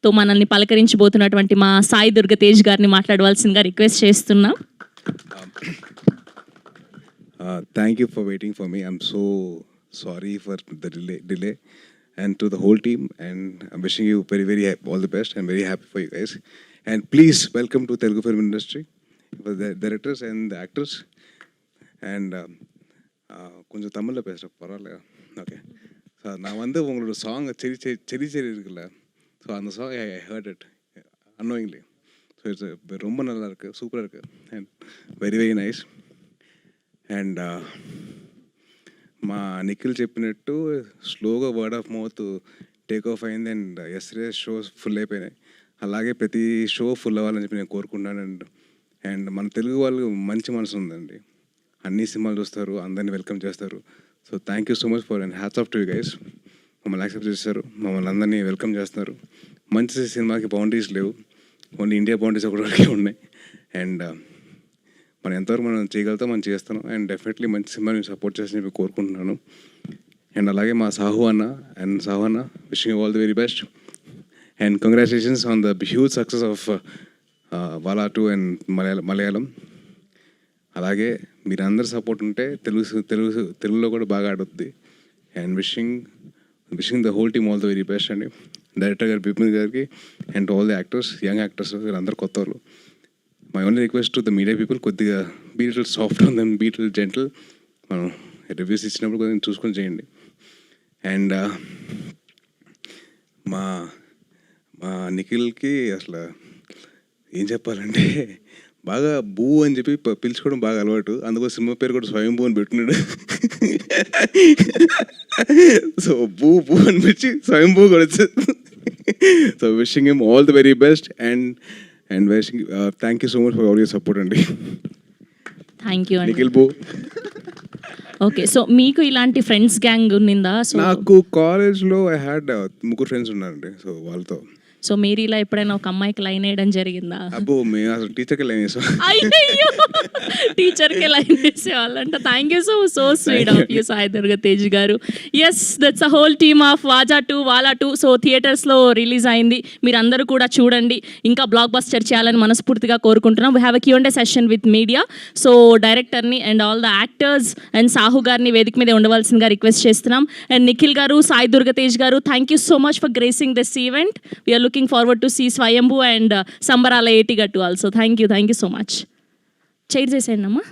తో మనల్ని పలకరించబోతున్నటువంటి మా సాయి దుర్గ తేజ్ గారిని మాట్లాడవలసిందిగా రిక్వెస్ట్ చేస్తున్నాం. Thank you for waiting for me. I'm so sorry for the delay. And to the whole team, and I'm wishing you very all the best. I'm very happy for you guys. And please welcome to Telugu film industry, for the directors and the actors. And கொஞ்சம் தமிழில் பேசுகிறேன் பரவாயில்ல, okay. So நான் வந்து உங்களோட song செரி இருக்குல்ல, so அந்த song I heard it annoyingly. So it's ரொம்ப நல்லா இருக்குது, சூப்பராக இருக்குது, அண்ட் வெரி నైస్. అండ్ మా నిఖిల్ చెప్పినట్టు స్లోగా word of mouth take off అయింది. అండ్ ఎస్రే షోస్ ఫుల్ అయిపోయినాయి. అలాగే ప్రతి షో ఫుల్ అవ్వాలని చెప్పి నేను కోరుకుంటున్నాను. అండ్ మన తెలుగు వాళ్ళు మంచి మనసు ఉందండి, అన్ని సినిమాలు చూస్తారు, అందరినీ వెల్కమ్ చేస్తారు. So thank you so much for and hats off to you guys. మమ్మల్ని యాక్సెప్ట్ చేస్తారు, మమ్మల్ని అందరినీ వెల్కమ్ చేస్తున్నారు. మంచి సినిమాకి బౌండరీస్ లేవు, ఓన్లీ ఇండియా బౌండరీస్ ఒకటి వరకే ఉన్నాయి. అండ్ మనం ఎంతవరకు మనం చేయగలుగుతాం మనం చేస్తాను. అండ్ డెఫినెట్లీ మంచి సినిమాని సపోర్ట్ చేసి చెప్పి కోరుకుంటున్నాను. అండ్ అలాగే మా సాహు అన్న wishing you all the very best. And congratulations on the huge success of Vaazha 2 and Malayalam. అలాగే మీరు అందరు సపోర్ట్ ఉంటే తెలుగులో కూడా బాగా ఆడుద్ది. And wishing the whole team all the very best అండి. డైరెక్టర్ గారు బిపిన్ గారికి and all the actors, young actors, వీళ్ళందరూ కొత్త వాళ్ళు. My only request to the media people, కొద్దిగా be little soft on them, be little gentle. మనం reviews ఇచ్చినప్పుడు కొద్దిగా చూసుకొని చేయండి. అండ్ మా నిఖిల్కి అసలు ఏం చెప్పాలంటే బాగా బూ అని చెప్పి పిలుచుకోవడం బాగా అలవాటు. అందుకో సినిమా పేరు కూడా స్వయంభూ అని పెట్టుకున్నాడు. సో బూ అని పిలిచి స్వయంభూ కూడా వచ్చేది. So wishing him all the very best. And wishing thank you so much for all your support అండి. థ్యాంక్ యూ నిఖిల్ బూ. ఓకే, సో మీకు ఇలాంటి ఫ్రెండ్స్ గ్యాంగ్ ఉన్నిందా? సో నాకు కాలేజ్లో ఐ హ్యాడ్ 3 ఫ్రెండ్స్ ఉన్నారండి. సో వాళ్ళతో సో మీరు ఇలా ఎప్పుడైనా ఒక అమ్మాయికి లైన్ వేయడం జరిగిందా? అబ్బో మేము అసలు టీచర్కి లైన్ వేసాం. అయ్యో, టీచర్కి లైన్ వేసేవాళ్ళంట. Thank you so sweet of you Sai Durga Tej గారు. Yes, that's a whole team of Vaazha 2 Vaazha 2. So థియేటర్స్లో రిలీజ్ అయింది, మీరు అందరూ కూడా చూడండి. ఇంకా బ్లాక్ బస్టర్ చేయాలని మనస్ఫూర్తిగా కోరుకుంటున్నాం. We have a Q&A session with media. So డైరెక్టర్ని and all the actors and Sahu గారిని వేదిక మీద ఉండవలసిందిగా రిక్వెస్ట్ చేస్తున్నాం. అండ్ నిఖిల్ గారు, సాయి దుర్గ తేజ్ గారు, thank you so much for gracing this event. We are looking forward to see Swayambhu and Sambarala 80 Gattu also. Thank you so much. Chair చేసేయండి అమ్మా.